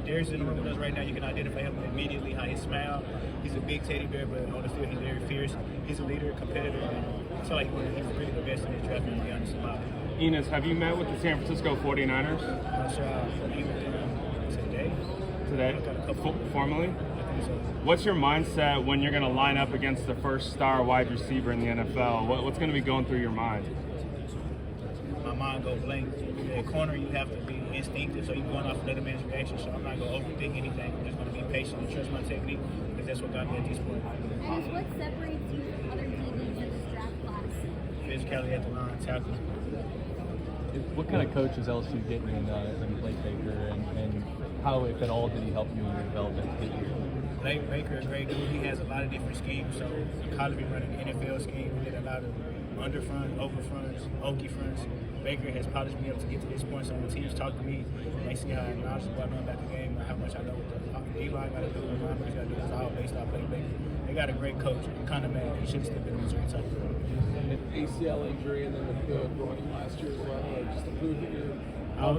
Darius is in the room with us right now. You can identify him immediately, how he smiles. He's a big teddy bear, but on the field he's very fierce. He's a leader, competitor, and I feel like he's really the best in this draft, to be honest about it. Ennis, have you met with the San Francisco 49ers? So I meet with them today. Formally? I think so. What's your mindset when you're going to line up against the first star wide receiver in the NFL? What's going to be going through your mind? My mind goes blank. At corner, you have to be instinctive, so you're going off another man's reaction. So I'm not going to overthink anything. I'm just going to be patient and trust my technique, because that's what got me at this point. Ennis, what separates you from other DBs in this draft class? Physicality at the line, tackle. What kind of coach is LSU getting in Blake Baker, and how, if at all, did he help you in your development to get here? Blake Baker, a great dude. He has a lot of different schemes. So in college, we run an NFL scheme. We did a lot of under front, over fronts, okie fronts. Baker has polished me up to get to this point. So when teams talk to me, they see how knowledgeable I know about the game, how much I know what the D-line got to do, what the linebackers got to do. It's all based off Blake Baker. They got a great coach. I'm kind of mad. He should have still been in Missouri Tech. ACL injury and then the groin last year as well, just to prove that you're... I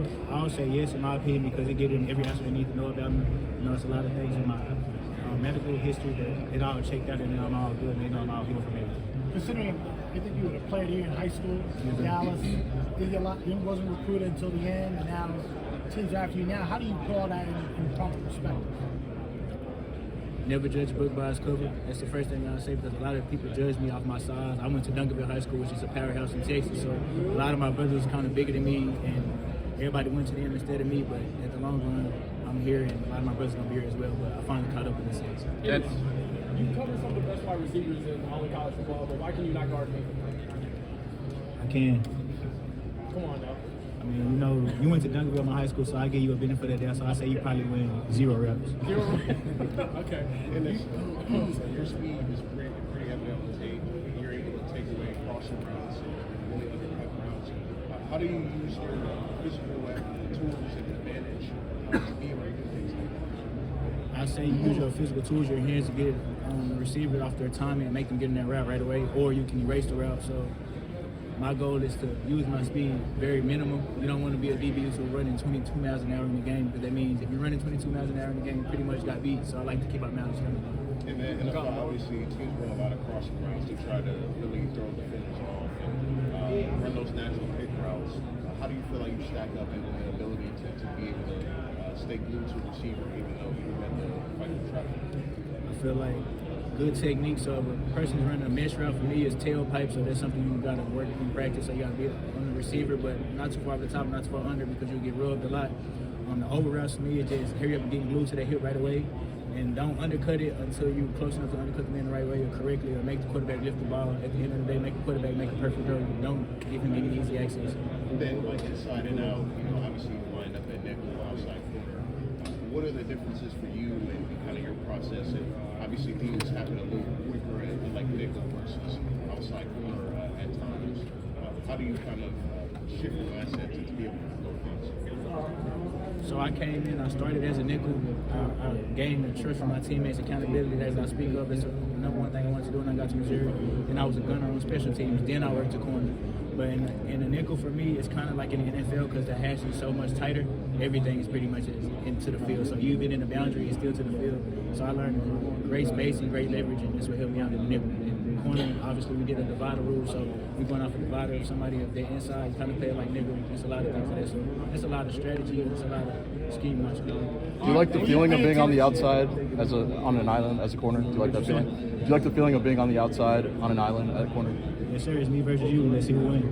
would say yes, in my opinion, because it gives them every answer they need to know about me. You know, it's a lot of things in my medical history that it all checked out, and then I'm all good, and they know I'm all healed from everything. Considering, I think you were a player here in high school in Dallas, you wasn't recruited until the end, and now teams are after you now. How do you call that in proper perspective? Never judge a book by its cover. That's the first thing I say, because a lot of people judge me off my size. I went to Duncanville High School, which is a powerhouse in Texas, so a lot of my brothers are kind of bigger than me, and everybody went to them instead of me, but at the long run, I'm here, and a lot of my brothers are going to be here as well, but I finally caught up in a sense. You cover some of the best wide receivers in all of college football, but why can you not guard me? I can. Come on now. I mean, you know, you went to Duncanville, my high school, so I give you a benefit of that, so I say you probably win 0 reps. 0 reps? Okay. And your speed is pretty evident on tape. You're able to take away crossing routes and really undercut routes. How do you use your physical tools and advantage to be able to do things like that? I say you use your physical tools, your hands, to get the receiver off their timing and make them get in that route right away, or you can erase the route. So my goal is to use my speed very minimum. You don't want to be a DB who's running 22 miles an hour in the game, because that means if you're running 22 miles an hour in the game, you pretty much got beat. So I like to keep my mouth running. In the NFL, obviously, teams run a lot of crossing routes to try to really throw defenders off and run those natural pick routes. How do you feel like you stack up in the ability to be able to stay glued to a receiver even though you have to fight the traffic? I feel like good technique. So if a person's running a mesh route, for me, is tailpipe. So that's something you got to work in practice. So you got to be on the receiver, but not too far off the top, not too far under, because you'll get rubbed a lot. The over routes for me is just hurry up and get glued to that hip right away, and don't undercut it until you're close enough to undercut the man the right way or correctly, or make the quarterback lift the ball. At the end of the day, make the quarterback make a perfect throw. Don't give him any easy access. Then, like inside and out, obviously you wind up at nickel, outside corner. What are the differences for you and kind of your process? And obviously things happen a little quicker at like nickel versus outside corner at times. How do you kind of shift your mindset to be able to go things? So I came in, I started as a nickel. I gained the trust from my teammates, accountability as I speak of. It's the number one thing I wanted to do when I got to Missouri. And I was a gunner on special teams. Then I worked the corner. But in the nickel for me, it's kind of like in the NFL, because the hash is so much tighter. Everything is pretty much into the field. So you've been in the boundary, it's still to the field. So I learned great space and great leverage, and that's what helped me out in the nickel. In the corner, obviously we did a divider rule, so we're going off a divider. If somebody, if they're inside, you kind of play it like nickel. It's a lot of things. It's a lot of strategy, it's a lot of scheme much. Do you like the feeling of being on the outside on an island as a corner? Do you like that feeling? Do you like the feeling of being on the outside on an island at a corner? Yes, sir. It's me versus you. Let's see who wins.